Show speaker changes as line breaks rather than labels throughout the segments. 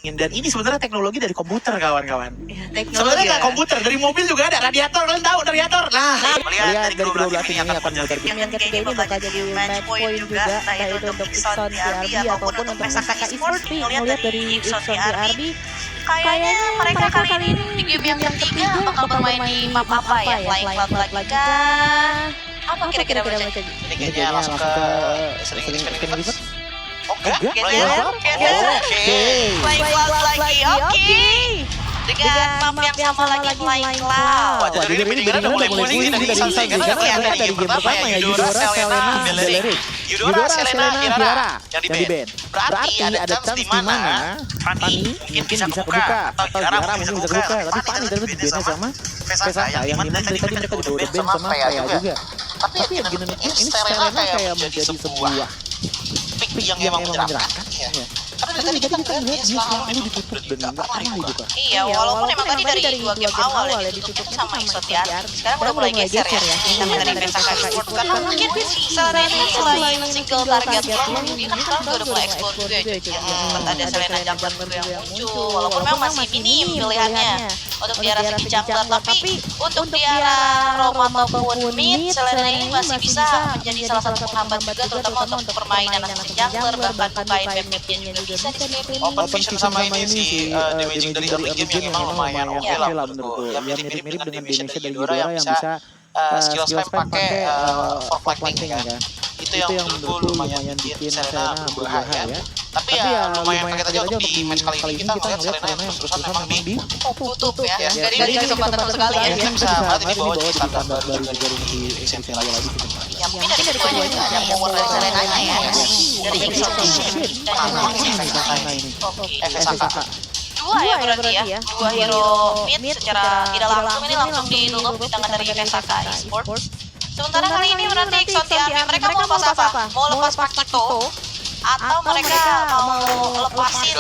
Dan ini sebenarnya teknologi dari komputer, kawan-kawan.
Ya, teknologi.
Sebenarnya nggak komputer, dari mobil juga ada radiator, kalian tahu radiator. Nah,
Melihat dari kedua belah tim ini akan muter.
Yang ketiga ini bakal jadi match point juga, entah itu untuk Ixon TRB ataupun untuk Pesaka Esports. Melihat dari Ixon TRB, kayaknya mereka kali ini di game yang ketiga bakal bermain di map apa ya? Flying Cloud lagi kah? Apa kira-kira mereka?
Ini kayaknya langsung ke sering river.
oke.
Geser. Flying Cloud lagi, oke. Dengan map yang sama lagi Flying Cloud.
Wah, jadi ini udah mulai pusing dari Insan karena ternyata dari game pertama ya Eudora, Selena, Beleric. Eudora, Selena, Hirara yang di band. Berarti ada chance di mana Fanny mungkin bisa kebuka atau Hirara mungkin bisa kebuka, tapi Fanny terus di bandnya sama Pesaka yang dimana dari tadi mereka juga udah band sama Freya juga. Tapi ya gini nih, ini Selena kayak menjadi sebuah pick yang emang menyeramkan ya. Karena dari tadi kita lihat dia selalu ditutup dan nggak pernah dibuka.
Iya, walaupun emang tadi dari 2 game awal ya ditutup sama Exotiar. Sekarang udah mulai geser ya. Kita dari Pesaka Esports karena mungkin Selena ini selain single target floor, dia kan sekarang udah mulai explore juga ya. Sempat ada Selena Jungler juga yang muncul, walaupun memang masih minim pilihannya untuk di arah segi jungler, tapi untuk di arah Roma maupun mid, Selena ini masih bisa menjadi salah satu penghambat juga, terutama untuk permainan segi jungler, bahkan bukain map-mapnya juga bisa di screen.
Open Vision sama ini sih damaging dari early game yang emang lumayan oke lah menurutku. Ya mirip-mirip dengan damage dari Eudora yang bisa skill spam pakai fork lightning ya. Itu yang menurutku lumayan bikin Selena berbahaya ya. Tapi ya lumayan kaget aja untuk di match kali ini kita ngeliat Selena yang terus-terusan memang
tutup ya. Dari kesempatan sekali ya.
Kita bisa banget ini bawa jadi standar baru juga di exhibition lagi gitu.
Ya mungkin dari keduanya ada power dari Selena ya. Dari exhibition dan
ini.
Pesaka. Dua ya berarti ya. Dua hero mid secara tidak langsung ini langsung ditutup di tangan dari Pesaka Esports. Sementara kali ini berarti Exotiar mereka mau lepas apa? Mau lepas Pakito atau mereka mau lepasin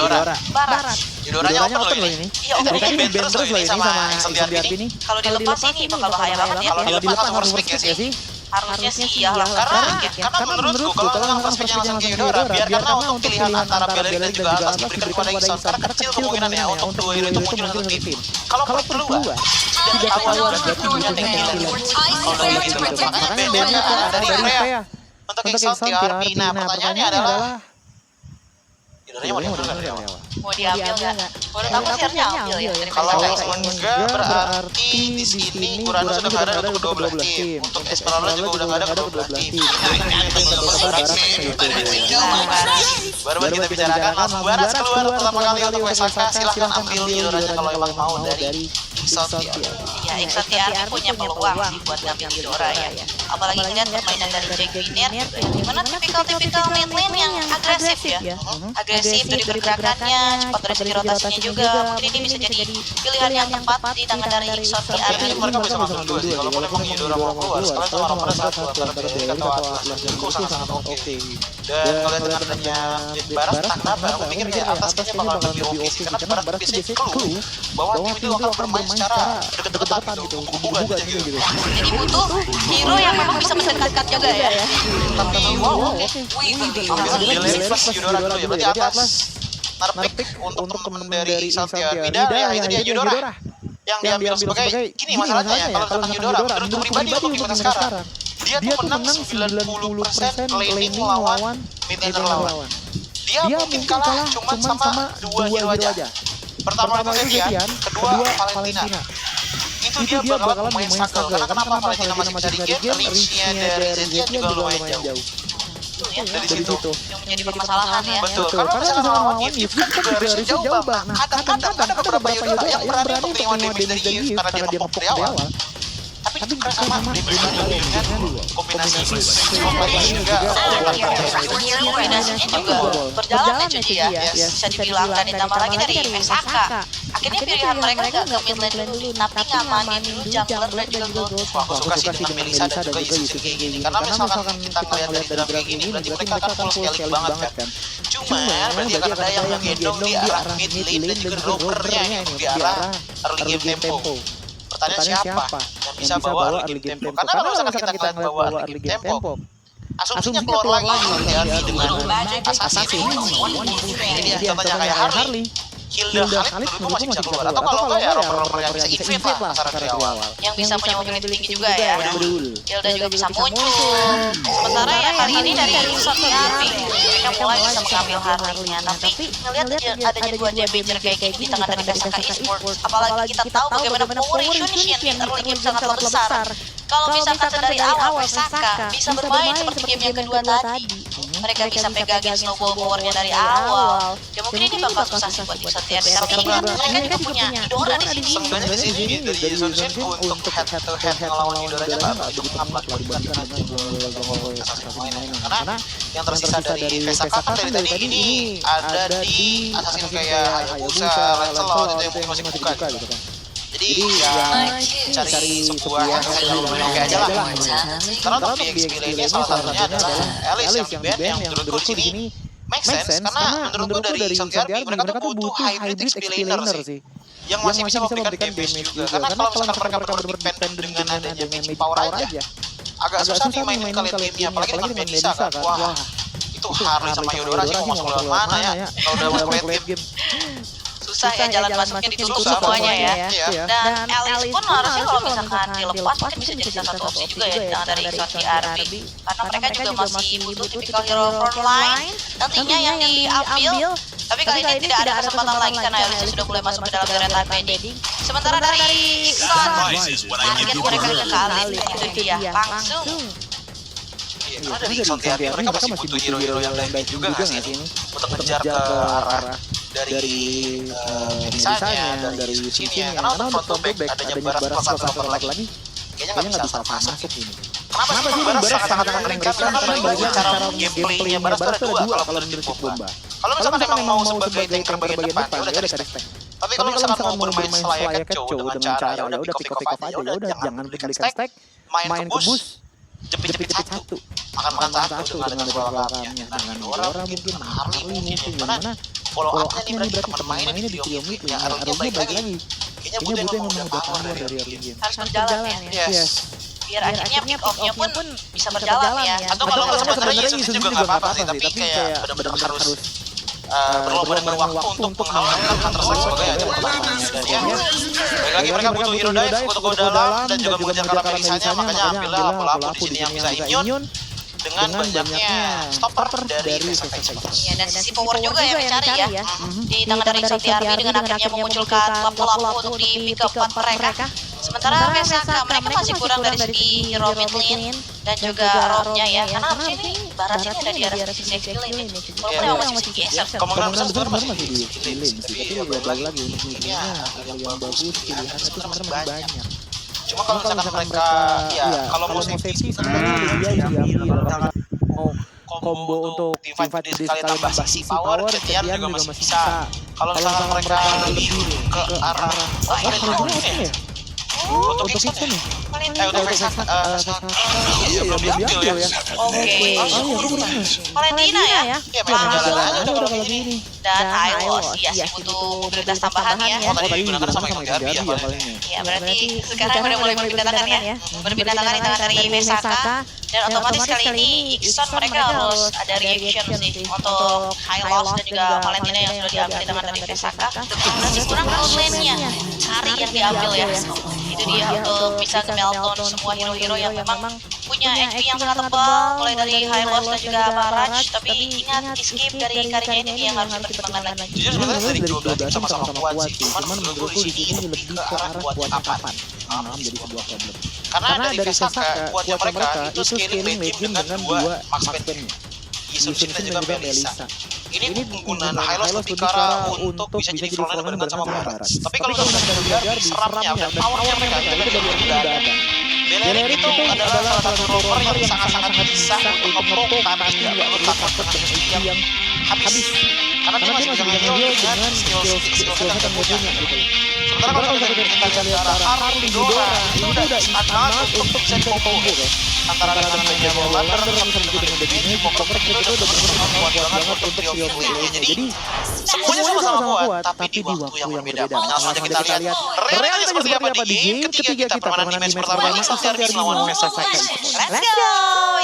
Barat?
Eudoranya open loh ini.
Iya, open
ini terus loh ini sama Exotiar ini.
Kalau dilepas ini bakal bahaya banget ya.
Kalau dilepas harus first pick ya sih.
Harusnya sih iya lah,
karena menurutku kalau memang first pick langsung ke Eudora biarkanlah untuk pilihan antara Beleric dan juga Atlas diberikan kepada Ixon karena kecil kemungkinannya untuk dua hero itu muncul satu tim. Kalau keluar tidak ketahuan berarti butuhnya pilihan. Kalau gitu makanya bandnya dari Freya untuk Ixon TRB. Nah pertanyaannya adalah Eudoranya
mau diambil nggak? Menurut aku sih harusnya ambil ya.
Kalau enggak berarti di sini Kurano sudah ada untuk kedua belah tim. Untuk Esperanto juga udah ada kedua belah tim. Baru kita bicarakan Baras keluar pertama kali untuk Pesaka, silahkan ambil Eudoranya kalau emang mau dari Exotiar.
Ya Exotiar punya peluang sih buat ngambil Eudora ya. Apalagi ngeliat permainan dari Jaguar, gimana tipikal mid lane yang agresif ya. Agresif dari pergerakannya, cepat dari segi rotasinya juga. Mungkin ini bisa jadi pilihan yang tepat di tangan dari Exotiar.
Mereka bisa ngambil dua sih. Kalau memang Eudora mau keluar, sekarang cuma nomor satu antara Beleric atau Atlas dan itu sangat oke. Dan kalau dengan adanya Baras, tak kenapa? Aku pikir kayak atas kayaknya bakal lebih oke sih. Karena Baras biasanya clue bahwa tim itu akan bermain secara deket-deketan gitu, bukan gitu.
Jadi butuh hero yang memang bisa mendekat juga ya.
Tapi wow, ambil Beleric plus Eudora dulu ya. Berarti Atlas narpik untuk temen-temen dari Exotiar. Hidayah yang itu Eudora yang diambil sebagai gini masalahnya ya kalau tentang Eudora menurutku pribadi untuk gimana sekarang dia tuh menang 90% laning lawan mid laner lawan. Dia mungkin kalah cuma sama dua hero aja. Pertama itu Devian, kedua Valentina. Itu dia bakalan lumayan struggle. Karena kenapa Valentina masih bisa di game, reach-nya dari Zetian juga lumayan jauh. Dari situ
yang menjadi permasalahan ya.
Betul, karena misalnya lawan Yves kan juga reach jauh bang. Nah kadang-kadang ada beberapa Eudora yang berani untuk terima damage dari Yves karena dia ngepok dari awal. Tapi sama diberikan dengan kombinasi juga
kombinasinya juga berjalan ya jadi ya bisa dibilang dan ditambah lagi dari Pesaka. Akhirnya pilihan mereka gak ke mid lane dulu tapi ngamanin dulu jungler dan juga gold.
Aku suka sih dengan Melissa dan juga Yusuf kayak gini karena misalkan kita ngeliat dari grafik ini berarti mereka akan full scaling banget kan. Cuma berarti akan ada yang menggendong di arah mid lane dan juga rovernya ini di arah early game tempo. Pertanyaan siapa yang bisa bawa early game tempo? Karena kalau misalkan kita ngeliat bawa early game tempo, asumsinya keluar lagi dengan Assassin. Ini dia contohnya kayak Harley. Hilda Khalid menurutku masih bisa keluar. Atau kalau enggak ya rover-rover yang bisa invade lah kasaran dari awal.
Yang bisa punya mobility tinggi juga ya.
Betul.
Hilda juga bisa muncul. Sementara ya kali ini dari Iksan Army mereka mulai bisa mengambil Harley-nya. Tapi ngelihat adanya dua damager kayak gini di tangan dari Pesaka Esports, apalagi kita tahu bagaimana power Indonesia di early game sangatlah besar. Kalau misalkan dari awal Pesaka bisa bermain seperti game yang kedua tadi, mereka bisa pegangin snowball powernya dari awal. Ya mungkin ini bakal susah sih buat Iksan TRD. Tapi ingat mereka juga punya Idora di sini.
Sebenarnya di sini dari Yuzonshin untuk head to head ngelawan Idoranya nggak begitu amat lah dibandingkan dengan Assassin lainnya. Karena yang tersisa dari Pesaka kan dari tadi ini ada di Assassin kayak Hayabusa, Lancelot itu yang masih buka gitu kan. Jadi ya cari sebuah yang oke aja lah. Karena untuk DXP lainnya salah satunya adalah Alice yang band yang menurutku di sini make sense karena menurutku dari Santiago mereka tuh butuh hybrid explainer sih yang masih bisa memberikan damage juga. Karena kalau misalkan mereka benar-benar depend dengan adanya magic power aja agak susah nih mainin kalian gamenya, apalagi dengan Melissa kan. Wah itu Harley sama Yudora sih mau masuk lewat mana ya kalau udah mau late game.
Susah ya jalan masuknya ditutup semuanya ya. Dan Alice pun harusnya kalau misalkan dilepas mungkin bisa jadi salah satu opsi juga ya di tangan dari Iksan TRD. Karena mereka juga masih butuh tipikal hero frontline nantinya yang diambil. Tapi kali ini tidak ada kesempatan lagi karena Alice sudah mulai masuk ke dalam area time pending. Sementara dari Iksan target mereka ke Alice itu dia langsung.
Karena dari Iksan TRD mereka masih butuh hero-hero yang baik juga nggak sih ini untuk ngejar ke arah dari misalnya dari sini karena untuk front to back adanya Baras plus satu lagi kayaknya nggak bisa masuk ini. Kenapa sih Baras sangat mereka karena bagi cara gameplaynya Baras tuh ada dua kalau menurut Bomba. Kalau misalkan memang mau sebagai tank bagian depan ya udah cari stack. Tapi kalau misalkan mau bermain selayaknya Cow dengan cara ya udah pick off aja ya udah jangan belikan stack, main ke bus jepit-jepit satu makan satu dengan belakangnya dengan Dora mungkin Harley mungkin gimana follow up-nya nih berarti teman mainnya di video meet ya Harley-nya balik lagi kayaknya butuh yang memang udah power dari early game
harus berjalan ya. Biar akhirnya pick off-nya pun bisa berjalan ya.
Atau kalau sebenarnya Yusuf juga nggak apa-apa sih tapi kayak benar-benar harus berlomba dengan waktu untuk mengalahkan Counter Strike sebagai aja pertarungannya dan ya baik lagi mereka butuh hero dive untuk go dalam dan juga mengejar karena Melisanya makanya ambillah lapu-lapu di sini yang bisa immune dengan banyaknya stopper dari Pesaka Esports.
Ya, dan sisi power juga yang mencari ya di tangan dari Iksan TRD dengan akhirnya memunculkan lapu-lapu untuk di pick up mereka. Sementara Pesaka mereka masih kurang dari segi hero mid lane dan juga roamnya ya karena harusnya ini Baras ini ada di arah sisi safe lane ini walaupun memang masih sisi geser.
Kemungkinan besar sebenarnya masih di
lane sih tapi ya balik lagi untuk midnya yang bagus pilihan itu sebenarnya masih banyak.
Cuma kalau misalkan mereka ya kalau mau safety sebenarnya dia yang diambil mau combo untuk team fight sekali tambah sisi power Cetian juga masih bisa. Kalau misalkan mereka lebih ke arah untuk Iksan ya? Untuk Iksan iya belum diambil ya.
Oke. Valentina ya?
Iya pengen jalan aja udah kalau gini.
Dan Ailos ya sih butuh mobilitas tambahan ya.
Oh tadi digunakan sama Iksan Derby ya palingnya.
Ya berarti sekarang udah mulai berpindah tangan ya. Berpindah tangan di tangan dari Pesaka. Dan otomatis kali ini Iksan mereka harus ada reaction sih untuk Ailos dan juga Valentina yang sudah diambil di tangan dari Pesaka. Masih kurang outlane-nya. Cari yang diambil ya. Itu dia untuk bisa nge-meltdown semua hero-hero yang memang punya HP yang sangat tebal mulai dari Hylos dan juga Barrage. Tapi ingat escape dari karirnya ini yang harus dipertimbangkan lagi.
Jujur sebenarnya dari 12 tim sama-sama kuat sih. Cuman menurutku di sini lebih ke arah kuatnya kapan menjadi sebuah problem. Karena dari Pesaka kuatnya mereka itu scaling late game dengan dua max pen-nya Yusuf dan juga Melissa. Ini penggunaan Hylos lebih ke arah untuk bisa jadi frontline barengan sama Barrage. Tapi kalau misalkan dari serapnya dan powernya mereka itu dari udah ada. Belerin itu adalah salah satu rover yang sangat-sangat bisa untuk nge-pro tapi tidak takut dengan skill yang habis. Karena dia masih bisa nge-heal dengan skill-skill yang punya gitu. Sementara kalau kita lihat ke arah Harley Dora, itu udah instan banget untuk bisa dipompo guys. Antara dengan adanya Wallander sama dengan adanya Poker itu udah benar-benar kuat banget untuk trio ini. Jadi semuanya sama-sama kuat, tapi di waktu yang berbeda. Langsung aja kita lihat realitanya seperti apa di game ketiga kita permainan di match pertama Exotiar melawan Vesasaka.
Let's go!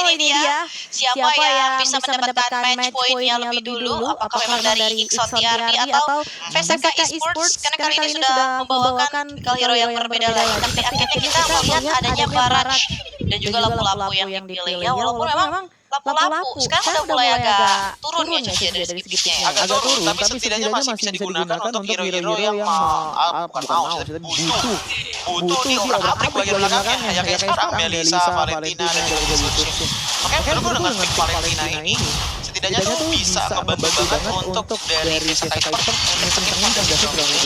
Ini dia. Siapa yang bisa mendapatkan match point yang lebih dulu? Apakah memang dari Exotiar atau Vesasaka Esports? Karena kali ini sudah membawakan hero yang berbeda lagi. Tapi akhirnya kita melihat adanya Barrage dan juga lapu-lapu yang dipilih. Ya walaupun memang lapu-lapu sekarang udah mulai agak turun ya cuci dari segi pitchnya.
Agak turun, tapi setidaknya masih bisa digunakan untuk hero-hero yang bukan mau, butuh nih orang aprik bagian belakangnya. Ya kayak sekarang Melissa, Valentina, dan juga Lucius. Makanya menurutku dengan pick Valentina ini setidaknya tuh bisa ngebantu banget untuk dari Vesasaka Esports mencengin dan jatuh ke dalam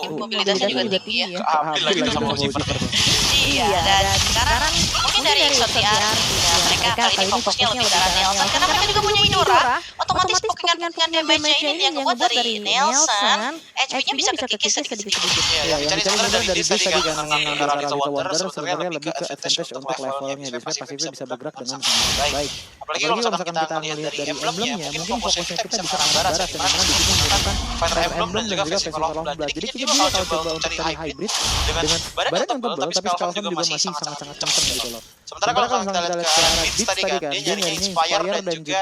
mobilitasnya juga tinggi ya.
Keambil lagi sama Lucifer.
Iya, dan sekarang mungkin dari Exotiar mereka kali ini fokusnya lebih ke arah Nelson karena mereka juga punya Idora. Otomatis pokingan-pokingan damage-nya ini yang ngebuat dari Nelson HP-nya bisa kekikis sedikit-sedikit.
Ya, yang dicari sebenarnya dari base tadi kan antara Rita Wonder sebenarnya lebih ke advantage untuk levelnya. Biasanya pasifnya bisa bergerak dengan sangat baik. Apalagi kalau misalkan kita melihat dari emblemnya, mungkin fokusnya kita bisa ke barat yang dimana di sini menggunakan Fire Emblem dan juga Festival of Blood. Jadi kita juga kalau coba untuk cari hybrid dengan badan yang tebal tapi Skullcon juga masih sangat-sangat kenceng gitu loh. Sementara kalau kita lihat ke arah Beats tadi kan, dia nyarinya Inspire dan juga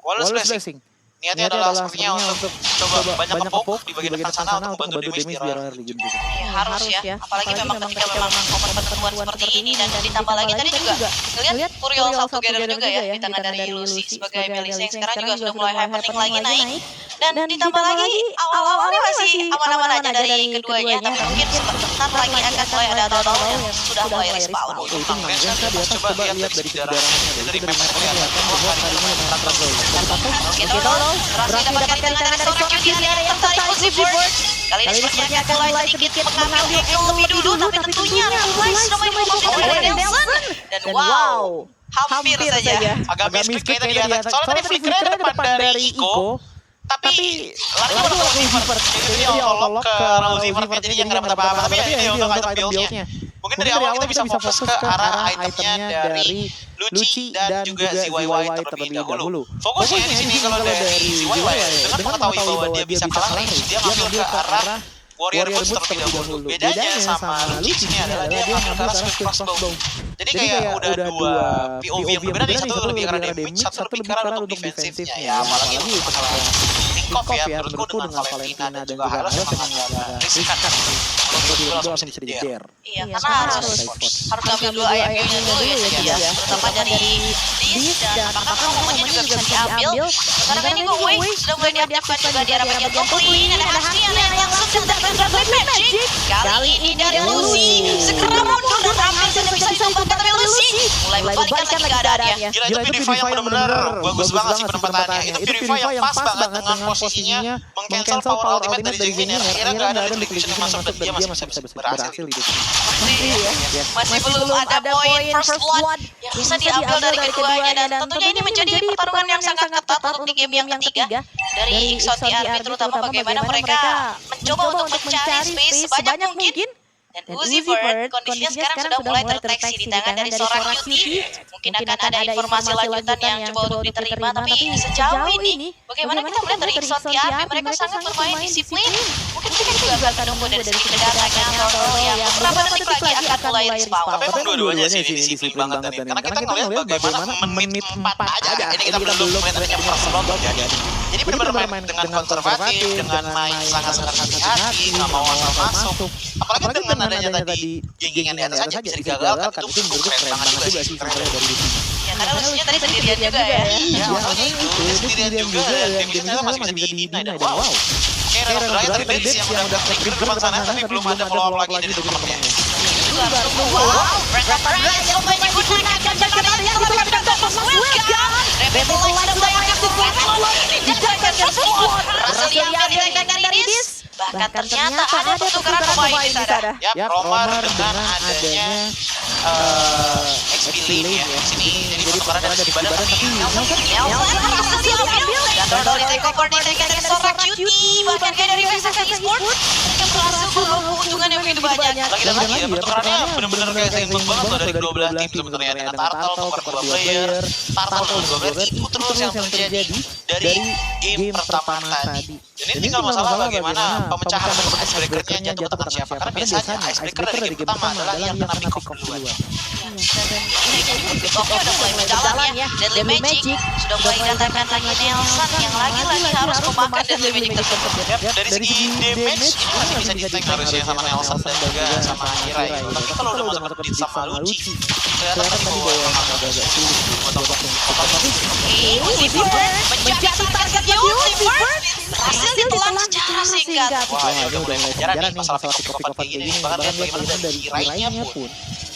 Wallace Blessing. Niatnya adalah sepertinya untuk coba banyak ngepoke di bagian depan sana untuk membantu damage di early game juga.
Harus ya, apalagi memang ketika memang momen penentuan seperti ini dan ditambah lagi tadi juga lihat Curial satu together juga ya di tangan dari Lucy sebagai Melissa yang sekarang juga sudah mulai happening lagi naik dan ditambah lagi awal-awalnya masih aman-aman aja dari keduanya tapi mungkin sebentar lagi akan mulai ada total yang sudah mulai respawn.
Itu makanya di atas coba lihat dari kedarangannya dari map kelihatan bahwa kalinya
Gitu loh, berhasil didapatkan di tangan dari Sora Cutie yang tertarik positif board. Kali ini sepertinya akan mulai sedikit mengambil angle lebih dulu, tapi tentunya mulai sudah main positif dari Nelson. Dan wow, hampir saja.
Agak misclick kayak tadi ya. Soalnya tadi flickernya depan dari Iko, tapi lari ke Lucifer. Jadi dia auto-lock ke Lucifer, jadi yang nggak dapat apa-apa. Tapi ini untuk item build-nya. Mungkin dari awal kita bisa fokus ke arah itemnya dari Lucy dan juga ZYY terlebih dahulu. Fokusnya di sini kalau dari ZYY dengan mengetahui bahwa dia bisa kalah range, dia ngambil ke arah Warrior Boots terlebih dahulu. Bedanya sama Lucy ini adalah dia ngambil ke arah Swift Crossbow. Jadi kayak udah dua POV yang berbeda nih, satu lebih ke arah damage, satu lebih ke arah untuk defensifnya. Ya apalagi untuk masalah pick-off ya, menurutku dengan Valentina dan juga Harus memang agak riskan. Itu langsung bisa jadi dare.
Iya, karena harus ngambil dua IMU-nya dulu ya, terutama dari Dis dan apakah momennya juga bisa diambil. Karena ini kok Wave sudah mulai diaktifkan juga di arah bagian top lane. Ada Hastian yang langsung mendapatkan Black Magic. Kali ini dari Lucy segera mundur dan hampir saja bisa ditumpahkan dari Lucy. Mulai membalikkan lagi keadaannya.
Gila itu Purify yang benar-benar bagus banget sih penempatannya. Itu Purify yang pas banget dengan posisinya meng-cancel power ultimate dari Zinginer. Akhirnya nggak ada notification masuk dan dia masih bisa berhasil hidup.
Masih belum ada poin first blood yang bisa diambil dari keduanya dan tentunya ini menjadi pertarungan yang sangat ketat untuk di game yang ketiga dari Exotiar terutama bagaimana mereka mencoba untuk mencari space sebanyak mungkin. Dan Uzi Bird kondisinya sekarang sudah mulai terdeteksi di tangan dari Sora Cutie. Mungkin akan ada informasi lanjutan yang coba untuk diterima, tapi sejauh ini bagaimana kita melihat dari Exotiar mereka sangat bermain disiplin. Mungkin kita juga akan menunggu dari segi negaranya atau yang beberapa detik lagi akan mulai respawn.
Tapi emang dua-duanya sih disiplin banget nih, karena kita ngelihat bagaimana menit 4 aja. Ini kita belum main adanya first blood ya. Jadi benar-benar main dengan konservatif, dengan main sangat-sangat hati-hati, nggak mau masuk. Apalagi dengan adanya tadi geng-gengan di atas aja bisa digagalkan, itu menurutku keren banget juga sih sebenarnya dari Lucy.
Ya karena Lucy tadi sendirian juga ya.
Ya makanya itu sendirian juga dan game itu masih bisa didinai dan wow. Kayak terakhir tadi Dex yang udah trigger depan sana tapi belum ada follow up lagi dari teman-temannya.
Bahkan ternyata ada pertukaran pemain di sana.
Ya, Romar dengan adanya XP lane ya. Sini jadi pertukaran dari badan tapi
Nelson berhasil diambil dan Dodol di take over di tangan Sora Cutie. Bahkan dari Vesaka Esports mereka berhasil membawa keuntungan yang begitu banyak.
Lagi-lagi ya, pertukarannya bener-bener kayak seimbang banget loh dari kedua belah tim sebenarnya. Dengan Turtle tukar kedua player, Turtle dan dua player, itu terus yang terjadi dari game pertama tadi. Dan ini tinggal masalah bagaimana pemecahan icebreaker-nya jatuh ke tangan siapa. Karena biasanya icebreaker dari game pertama adalah yang kena pick off duluan.
Dan ini pick off-nya udah mulai berjalan ya. Deadly Magic sudah mulai datangkan lagi Nelson yang lagi-lagi harus memakan Deadly Magic tersebut.
Dari segi damage ini masih bisa di-tank harusnya sama Nelson dan juga sama Hirai. Tapi kalau udah masuk ke Dit sama Lucci, kelihatan tadi bahwa agak sulit untuk
Uzibird menjadi targetnya Uzibird berhasil ditelan secara singkat.
Wah, ini udah mulai pelajaran nih masalah pick-off kayak gini. Bahkan lihat bagaimana dari Hirainya pun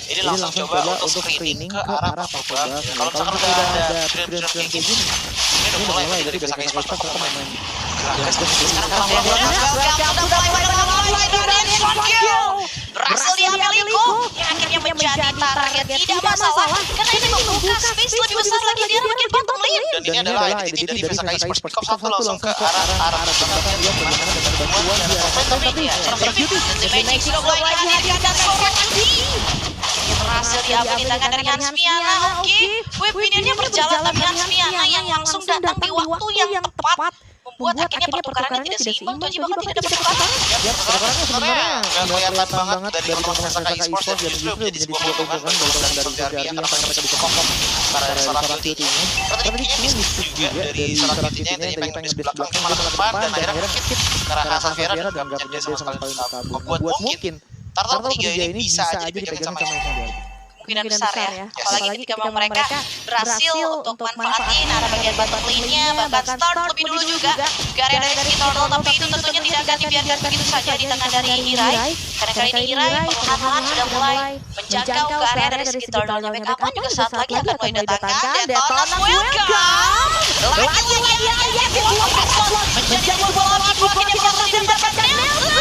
ini langsung coba untuk screening ke arah Purple. Kalau misalkan udah ada trend kayak gini, ini udah mulai dari Vesaka Esports untuk main gas dan
berhasil diambil Liko yang akhirnya menjadi target tidak masalah karena ini membuka space lebih besar lagi dia makin bottom lane.
Dan ini adalah identity dari Vesaka Esports. Pick off satu langsung ke arah belakangnya dia bagaimana dengan bantuan di arah
tapi Deadly Magic sudah mulai dihadirkan dan seorang Andi berhasil diambil di tangan dari Hanspiana. Oke, Wave Minion-nya berjalan tapi Hanspiana yang langsung datang di waktu yang tepat membuat akhirnya pertukarannya tidak seimbang. Toji bahkan tidak dapat pertukaran.
Ya, pertukarannya sebenarnya nggak kelihatan banget dari teman-teman Vesaka Esports dan justru menjadi sebuah keuntungan dari Zerdi yang karena mereka bisa kokok karena Sarah Beauty ini. Tapi ini mistik juga dari Sarah Beauty-nya yang tadi pengen nge-base belakang malah ke depan dan akhirnya skip ke arah Xaviera dan nggak punya dia sama sekali untuk kabur. Buat mungkin Turtle 3 ini bisa aja dipegangin sama Xaviera.
Kemungkinan besar ya. Apalagi ketika mereka berhasil untuk manfaatin arah bagian bottom lane-nya, bahkan start lebih dulu juga ke area dari Turtle, tapi itu tentunya tidak akan dibiarkan begitu saja di tangan dari Hirai. Karena kali ini Hirai perlahan-lahan sudah mulai menjangkau ke area dari sekitar Turtle. Backup juga saat lagi akan mulai datangkan. Detonas welcome! Lagi-lagi menjadi bola ibu akhirnya berhasil mendapatkan Nelson!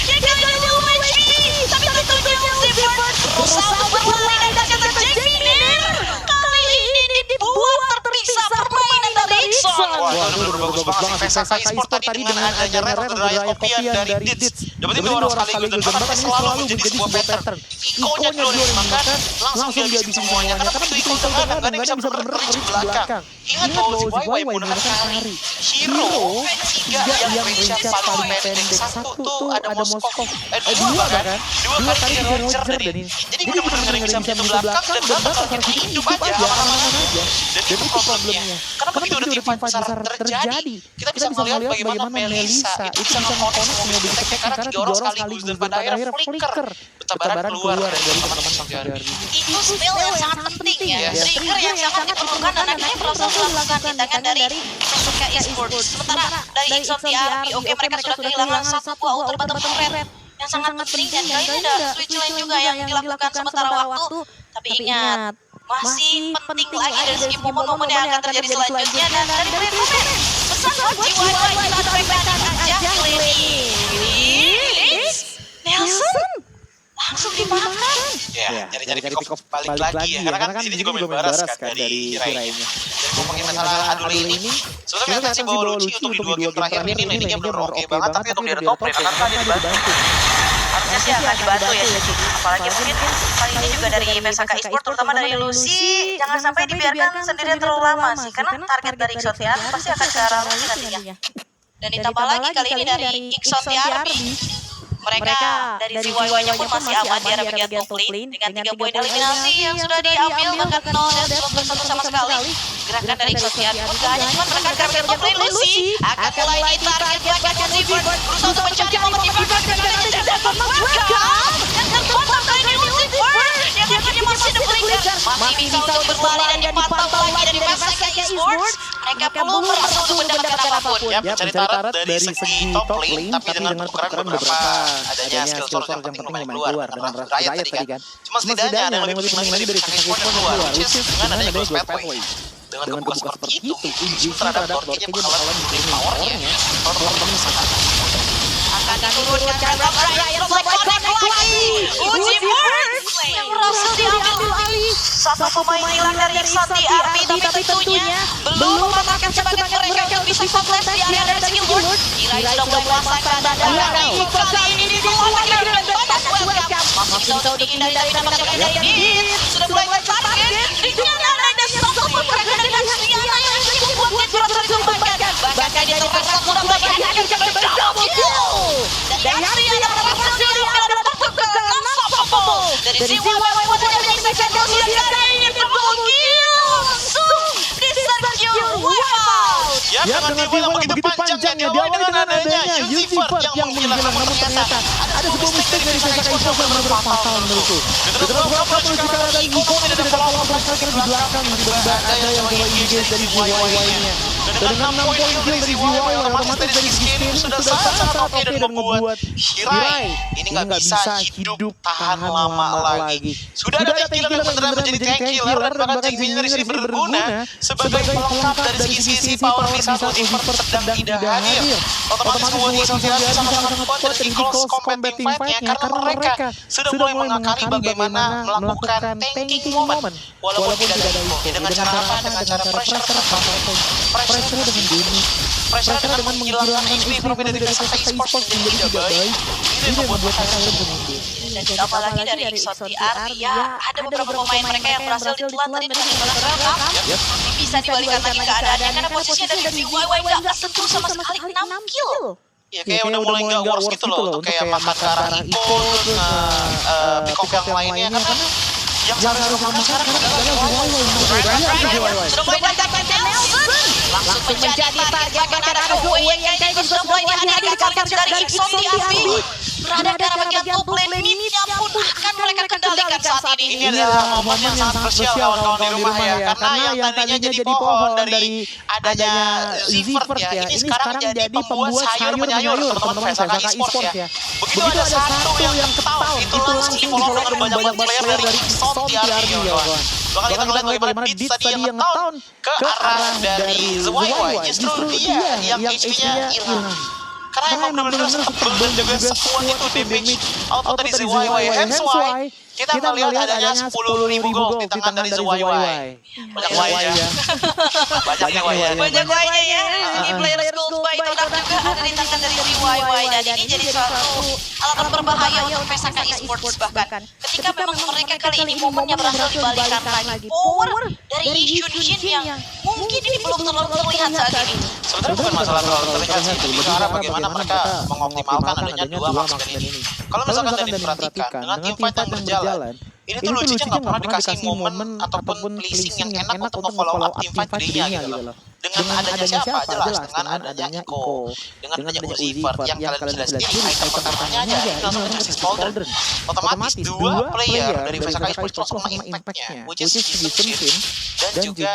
Dia kali ini UMG! Tapi tentunya Uzibird berusaha untuk berlari dan ternyata Jamie Nair kali ini dibuat terpisah permainan dari Ikson.
Wah, itu udah bagus banget. Vesaka Esports tadi dengan adanya Rare untuk Riot kopian dari Dits. Dapetin 2 orang sekaligus dan bahkan ini selalu menjadi sebuah pattern. Ikonya dulu yang dimakan, langsung dia bisa semuanya. Karena begitu Iko kadang-kadang nggak bisa benar-benar reach ke belakang. Ingat bahwa Ziwai menggunakan Kari. Hero ketiga yang range paling pendek. Satu tuh ada Moskov. Dua kan? Dua kali ke Roger dan ini. Jadi benar-benar bisa ke belakang dan bakal kita hidup aja. Aman-aman aja. Dan itu problemnya. Karena begitu udah tim besar terjadi, kita bisa melihat bagaimana Melissa itu bisa nge-connect semua begitu karena 3 orang sekaligus dan pada akhirnya flicker. Bertabaran keluar dari teman-teman Xaviera.
Itu skill yang sangat penting ya, trigger yang sangat diperlukan dan akhirnya berhasil dilakukan di tangan dari Vesaka Esports. Sementara dari Ikson TRB, oke mereka sudah kehilangan satu buah ultra bottom turret yang sangat penting dan kali ini ada switch lane juga yang dilakukan sementara waktu. Tapi ingat, masih penting lagi dari segi momen-momen yang akan terjadi selanjutnya dan dari Brand Moment. Pesan buat jiwa kita terpecahkan aja Nelson langsung dimakan.
Ya, nyari-nyari pick off balik lagi ya. Karena kan sini juga main baras kan dari Hirainya. Dan ngomongin masalah adu lane ini, sebenarnya kelihatan sih bahwa Lucci untuk di 2 game terakhir ini laning-nya belum oke banget. Tapi untuk di top lane akan dibantu.
Harusnya sih akan dibantu ya. Apalagi mungkin kali ini juga dari Vesaka Esports, terutama dari Lucy, jangan sampai dibiarkan sendirian terlalu lama sih. Karena target dari Ikson TRB pasti akan ke arah Lucy nantinya. Dan ditambah lagi kali ini dari Ikson TRB, mereka dari Ziwai-nya pun masih aman di area bagian top lane dengan 3 poin eliminasi yang sudah diambil, bahkan 0 dan belum bersatu sama sekali. Gerakan dari Ikson TRB pun gak hanya cuma mereka ke area top lane, Lucy akan mulai ditarget bagian Uzibird, berusaha untuk mencari momen Uzibird dan dapat welcome dan terkontak kali ini Uzibird yang akhirnya masih diberikan, masih bisa untuk berlari dan dipantau lagi dari Vesaka Esports. Mereka belum berhasil untuk mendapatkan apapun.
Ya, mencari tarat dari segi top lane, tapi dengan pertukaran beberapa adanya skill source yang penting lumayan keluar dengan Riot tadi kan. Cuma setidaknya ada yang lebih penting lagi dari Vesaka Esports yang keluar, which is dengan adanya Ghost Pathway. Dengan kebuka seperti itu, injeksi terhadap Lord kayaknya bakalan bikin powernya kalau teman-teman sangat
akan diturunkan berapa Riot Black Connect lagi. Uzibird yang berhasil diambil alih Satu pemain hilang dari Xanti Army, tapi tentunya belum mematahkan semangat mereka untuk bisa kontes di area dari skill board. Kirai sudah mulai merasakan dan kali ini dilawan dengan batas welcome. Masih bisa untuk dihindari dari nampak dari sudah mulai target. Dengan ada satu pergerakan dengan Siana yang cukup kuat dan tertumbangkan. Bahkan dia terkesan sudah mulai hadir ke double kill. Dan Siana berhasil diambil dari ZYY wadahnya menyisakan Lucius dan ingin double kill. Secure wipeout.
Ya, dengan tim yang begitu panjangnya diawali dengan adanya Yuzifer yang menghilang, namun ternyata ada sebuah mistake dari Saka Esports yang benar-benar fatal menurutku. Ketika berapa menuju ke arah dari Iko tidak ada apa-apa karena di belakang tiba-tiba ada yang coba engage dari ZYY-nya. Dan dengan 6 poin kill dari ZYY otomatis dari segi skin sudah sangat oke dan membuat Kirai ini nggak bisa hidup tahan lama lagi. Sudah ada tank killer yang benar-benar menjadi tank killer dan bahkan tank killer ini berguna sebagai pelengkap dari sisi power bisa Lucifer sedang tidak hadir. Otomatis membuat Xanti sangat-sangat kuat dari segi close combat teamfight-nya karena mereka sudah mulai mengakali bagaimana melakukan tanking moment walaupun tidak ada Iko. Dengan cara apa? Dengan cara pressure dengan damage, pressure dengan menghilangkan HP profit dari Saka Esports menjadi tidak baik. Ini yang membuat Saka mundur.
Dan ditambah lagi dari Xanti Army ya, ada beberapa pemain mereka yang berhasil ditelan tadi dengan menggunakan welcome. Bisa dibalikan lagi keadaannya karena posisinya dari ZYY nggak sentuh sama sekali 6 kill.
Ya kayak udah mulai nggak worth gitu loh untuk kayak makan ke arah Iko terus pick-up yang lainnya karena yang seharusnya makan sekarang adalah ZYY.
Sudah mulai datang Nelson langsung menjadi target bahkan ada Wei yang kayak sudah mulai dihadirkan dari Xanti Army. Berada di bagian top lane mid-nya pun akan mereka kendalikan saat ini.
Ini adalah momen yang sangat spesial kawan-kawan di rumah ya, karena yang tadinya jadi pohon dari adanya Zivert ya, ini sekarang jadi pembuat sayur menyayur teman-teman Saka Esports ya. Begitu ada satu yang ketahuan, itu langsung di-follow dengan banyak player dari Xanti Army ya kawan. Bahkan kita ngeliat bagaimana Dit tadi yang nge-town ke arah dari ZYY, justru dia yang HP-nya hilang. Karena emang benar-benar tebel juga sekuat itu damage auto dari ZYY. Hence why kita melihat adanya 10.000 gold di tangan dari ZYY. Banyak Y ya.
Banyak Y-nya ya. Ini player gold by total juga ada di tangan dari ZYY. Dan ini jadi suatu alat berbahaya untuk Saka Esports bahkan. Ketika memang mereka kali ini momennya berhasil dibalikan lagi. Power dari Yunjin yang mungkin ini belum terlalu terlihat saat ini.
Sebenarnya bukan masalah terlalu terlihat sih, lebih ke arah bagaimana mereka mengoptimalkan adanya dua Max ini. Kalau misalkan dari perhatikan, dengan teamfight yang berjalan, ini tuh lucunya nggak pernah dikasih momen ataupun placing yang enak untuk nge-follow up teamfight dirinya gitu loh. Dengan adanya siapa? Jelas, dengan adanya Iko, dengan adanya Uzifer yang kalian jelas ini item pertamanya aja, ini langsung dikasih Pauldron. Otomatis dua player dari Saka Esports langsung kena impact-nya, which is Yunjin dan juga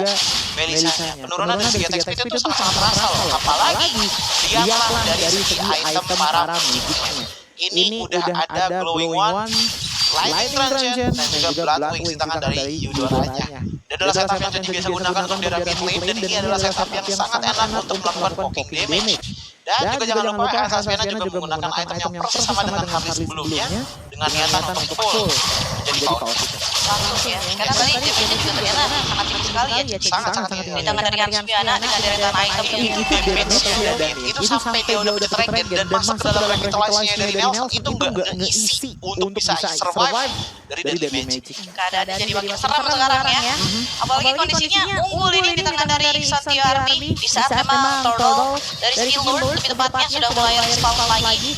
Melisanya. Penurunan dari segi attack speed itu sangat terasa loh, apalagi lihatlah dari segi item para magicnya. Ini udah ada Glowing One, Lightning Transient, dan juga Blood Wings di tangan dari Yudoranya. Dan adalah setup yang jadi biasa gunakan untuk daerah mid lane, dan ini adalah setup yang sangat enak untuk melakukan poking damage. Dan juga jangan lupa Asasvena juga menggunakan item yang persis sama dengan Harley sebelumnya, dengan niatan untuk full menjadi power hitter.
Langsung ya, karena tadi damage-nya juga ternyata sangat tinggi sekali ya.
Sangat-sangat
di tangan dari Hansumiana dengan deretan item yang itu sampai dia udah tertrack dan masuk ke dalam revitalize-nya dari Nelson itu nggak nge-easy untuk bisa survive dari damage. Keadaannya jadi makin serem sekarang ya. Apalagi kondisinya unggul ini di tangan dari Xanti Army di saat memang Turtle dari skill lord lebih tepatnya sudah mulai respawn lagi.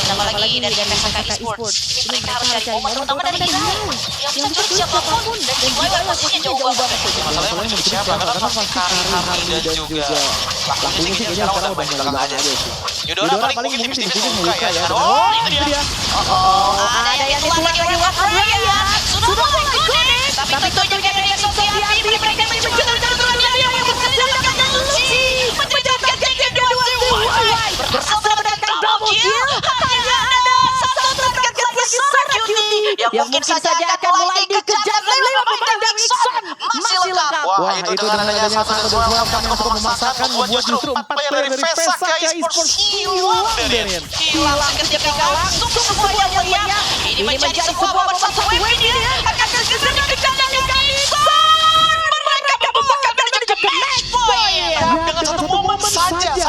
Dan ditambah lagi dari Saka Esports. Ini mereka harus cari momen terutama dari Kirai yang bisa curi siapapun dan ZYY posisinya jauh banget.
Masalahnya mau curi siapa karena pasti Harley dan juga lakunya sih sekarang udah main belakang aja sih. Yudora paling mungkin tipis-tipis membuka ya. Oh itu dia.
Ada yang itu lagi ya. Sudah mulai connect. Tapi tentunya kayak dari Xanti Army mereka mencoba yang menggunakan Lucy. Menjadikan kedua ZYY berhasil mendapatkan double kill. Hanya ada satu target lagi Cutie yang mungkin saja akan mulai dikejar lewat pemain Dixon. Masih lengkap.
Wah itu dengan adanya satu welcome yang cukup memaksakan membuat justru 4 player dari Saka Esports
hilang seketika langsung semuanya melihat ini menjadi sebuah momen satu wave ini akan dikejar dan dikejar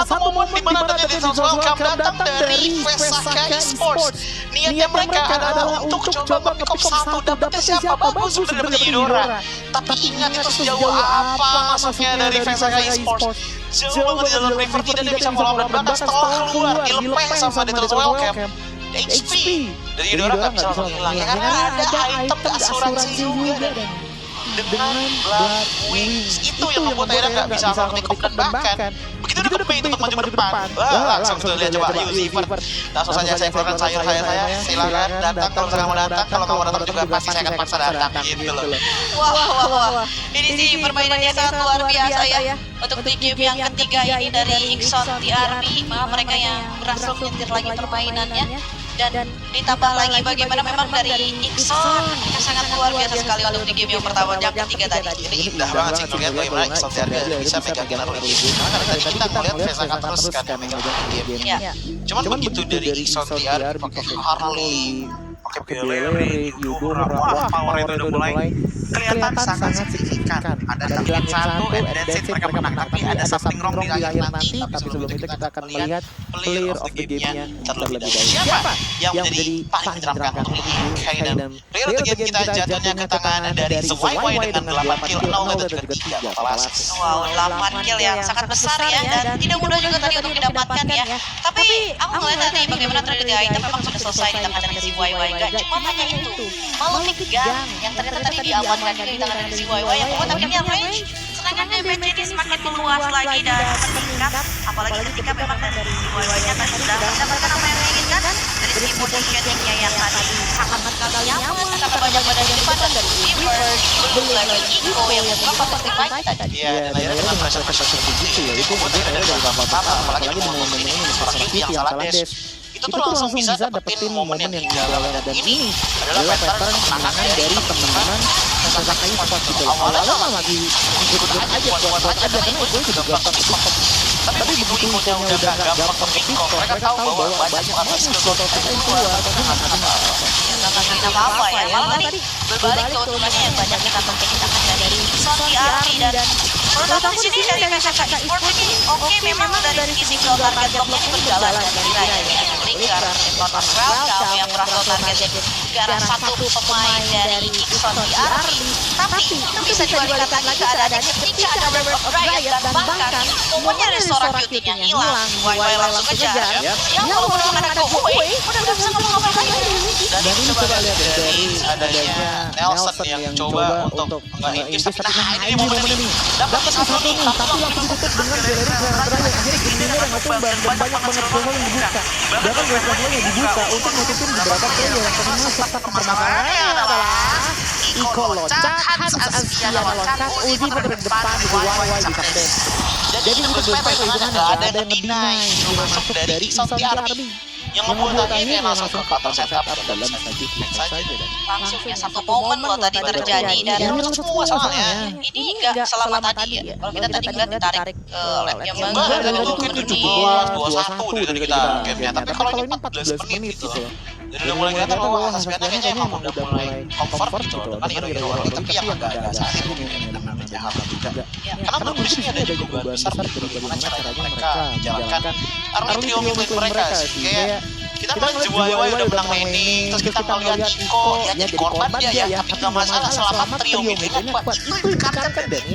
satu momen di mana terjadi welcome datang dari Vesaka Esports. Niatnya mereka adalah untuk coba nge-pick satu, dapetnya siapa? Bagus sebenarnya Eudora. Tapi ingat itu sejauh apa masuknya dari Vesaka Esports. Jauh di dalam river tidak bisa follow up dan bahkan setelah keluar dilepeng sama Deadly Welcome. HP dari Eudora nggak bisa langsung hilang ya, karena ada item asuransi juga dengan Blood Wings. Itu yang membuat Aira nggak bisa langsung pick up dan bahkan begitu udah keping untuk maju ke depan, langsung tuh lihat coba Yuzifer. Langsung saja saya keluarkan sayur saya, silakan datang kalau misalnya mau datang, kalau nggak mau datang juga pasti saya akan paksa datang gitu loh.
Wah, ini sih permainannya sangat luar biasa ya. Untuk di game yang ketiga ini dari Ixon TRB, mereka yang berhasil menyetir lagi permainannya. Dan ditambah lagi bagaimana memang dari Ixon yang sangat luar biasa sekali untuk di game yang pertama yang ketiga tadi.
Ini indah banget sih ngeliat bagaimana Ixon TRB bisa megangin early game. Karena tadi kita ngeliat Vesaka terus kan yang megang game. Cuman begitu dari Ixon TRB pakai Harley, pakai Belere, Eudora, wah power itu udah mulai kelihatan sangat signifikan. Ada angin satu, and that's it, mereka menang. Tapi ada something wrong di akhir nanti. Tapi sebelum itu kita akan melihat player of the game-nya terlebih dahulu. Siapa yang menjadi paling menyeramkan untuk Kaiden? Player of the game kita jatuhnya ke tangan dari ZYY dengan 8 kill, 0 dan juga 3 total assist.
Wow, 8 kill yang sangat besar ya, dan tidak mudah juga tadi untuk didapatkan ya. Tapi aku melihat tadi bagaimana tadi item memang sudah selesai di tangan dari ZYY. Gak cuma hanya itu, Malefic Gun yang ternyata tadi diamankan juga di tangan dari ZYY yang membuat akhirnya range serangan damage ini semakin meluas lagi dan meningkat. Apalagi ketika memang dari ZYY-nya tadi sudah mendapatkan apa yang diinginkan dari segi positioning-nya yang tadi sangat nyaman, karena banyak badan di depan dan dari Weaver belum lagi Iko yang membuat perfect fight tadi.
Iya, dan akhirnya dengan pressure begitu ya, itu membuat dia dari apa-apa, apalagi di momen-momen ini seperti yang salah dash. Itu tuh langsung bisa dapetin momen yang ideal, dan ini adalah pattern kemenangan dari teman-teman Vesaka Esports gitu. Awalnya kan lagi ikut-ikut aja, buat aja, karena itu juga gampang pick. Tapi begitu ikutnya udah gak gampang pick, mereka tahu bahwa banyak banget slot yang keluar, tapi nggak ada apa-apa.
Nggak apa-apa ya, malah tadi berbalik keuntungannya yang banyak kita perkirakan dari Sony Army. Dan menurut aku di sini dari Vesaka Esports ini oke, memang dari sisi target blocknya ini berjalan dari Raya Blinker, Lotus Welcome yang berhasil target ke arah satu pemain dari Ixon TRB. Tapi itu bisa juga dikatakan lagi keadaannya ketika ada Word of Riot dan bahkan momennya ada Sora Cutie-nya hilang, YY langsung kejar, yang walaupun ada Gohue udah gak bisa ngomong-ngomong lagi.
Dan ini coba lihat dari adanya Nelson yang coba untuk nge-engage, tapi nah ini momen ini dapat satu nih, tapi langsung ditutup dengan Belere yang terakhir. Akhirnya game ini yang tumbang dan banyak banget peluang yang dibuka. Bahkan peluang yang dibuka untuk nutupin beberapa player yang pengen masuk. Tapi permasalahannya adalah Iko loncat, Hans Aziana loncat, Uzi berada di depan, YY bisa dash. Jadi itu bermain dengan gak ada yang nge-deny masuk dari Ixon TRB. Yang membuat akhirnya langsung ke counter setup dalam satu saja.
Langsung ya satu momen loh tadi terjadi dan semua soalnya ini nggak selama tadi ya. Kalau kita tadi ngeliat ditarik lapnya banget dari 20 menit
21 dari kita gamenya. Tapi kalau ini 14 menit gitu loh. Jadi udah mulai kelihatan bahwa Hasbiana kayaknya emang udah mulai comfort gitu loh dengan hero-hero ini, tapi yang agak saat ini namanya jahat juga. Karena mungkin ada juga beban besar bagaimana caranya mereka menjalankan early trio mid lane mereka sih. Kayak kita ngeliat ZYY udah menang laning, terus kita ngeliat Iko ya jadi korban dia ya, tapi gak masalah selama trio mid lane kuat. Itu ditekankan dan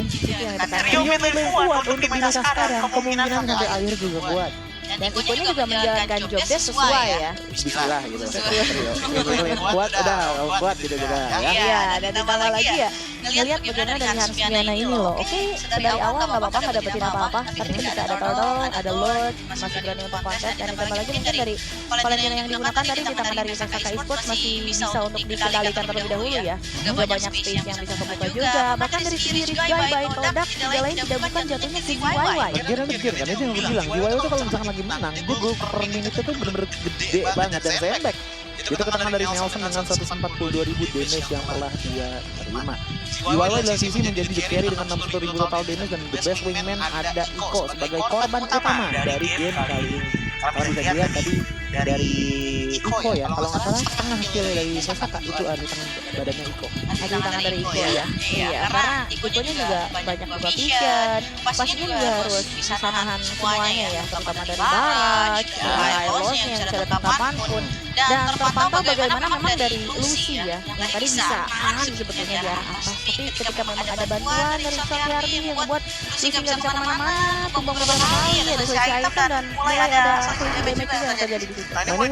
trio mid lane kuat untuk dimana sekarang kemungkinan sampai akhir juga kuat.
Dan Ikonya juga menjalankan jobnya sesuai ya.
Bismillah gitu. Kuat udah kuat gitu juga ya.
Iya, dan tambah lagi ya. Ngelihat bagaimana dari Hasbiana ini loh. Oke, dari awal nggak apa-apa nggak dapetin apa-apa, tapi ketika ada Turtle, ada Lord, masih berani untuk kontes, dan tambah lagi mungkin dari Valentino yang digunakan tadi di tangan dari Vesaka Esports masih bisa untuk dikendalikan terlebih dahulu ya. Juga banyak space yang bisa kebuka juga. Bahkan dari sisi Rifgai by Kodak tidak lain tidak bukan jatuhnya si ZYY.
Mikir kan itu yang gue bilang. ZYY itu kalau misalkan lagi menang, dia goal per minute itu bener-bener gede banget dan sandbag. Itu ketenangan dari Nelson dengan 142.000 damage yang telah dia terima. ZYY dalam sisi menjadi the carry dengan 61.000 total damage dan the best wingman ada Iko sebagai korban utama dari game kali ini.
kalau bisa dilihat tadi dari Iko ya, kalau nggak salah tengah kill dari Sosaka itu ada tangan badannya Iko.
Ada di tangan dari Iko ya. Iya, karena Ikonya juga banyak buka vision. Pastinya juga harus bisa nahan semuanya ya, terutama dari Barat, Losnya yang bisa datang kapanpun. Dan terpantau bagaimana memang dari Lucy ya, yang tadi bisa nahan sebetulnya di arah atas. Tapi ketika memang ada bantuan dari Satyardi yang membuat Lucy nggak bisa kemana-mana, tumbang beberapa kali, ada selesai item dan mulai ada damage juga yang terjadi di situ.
Nah, ini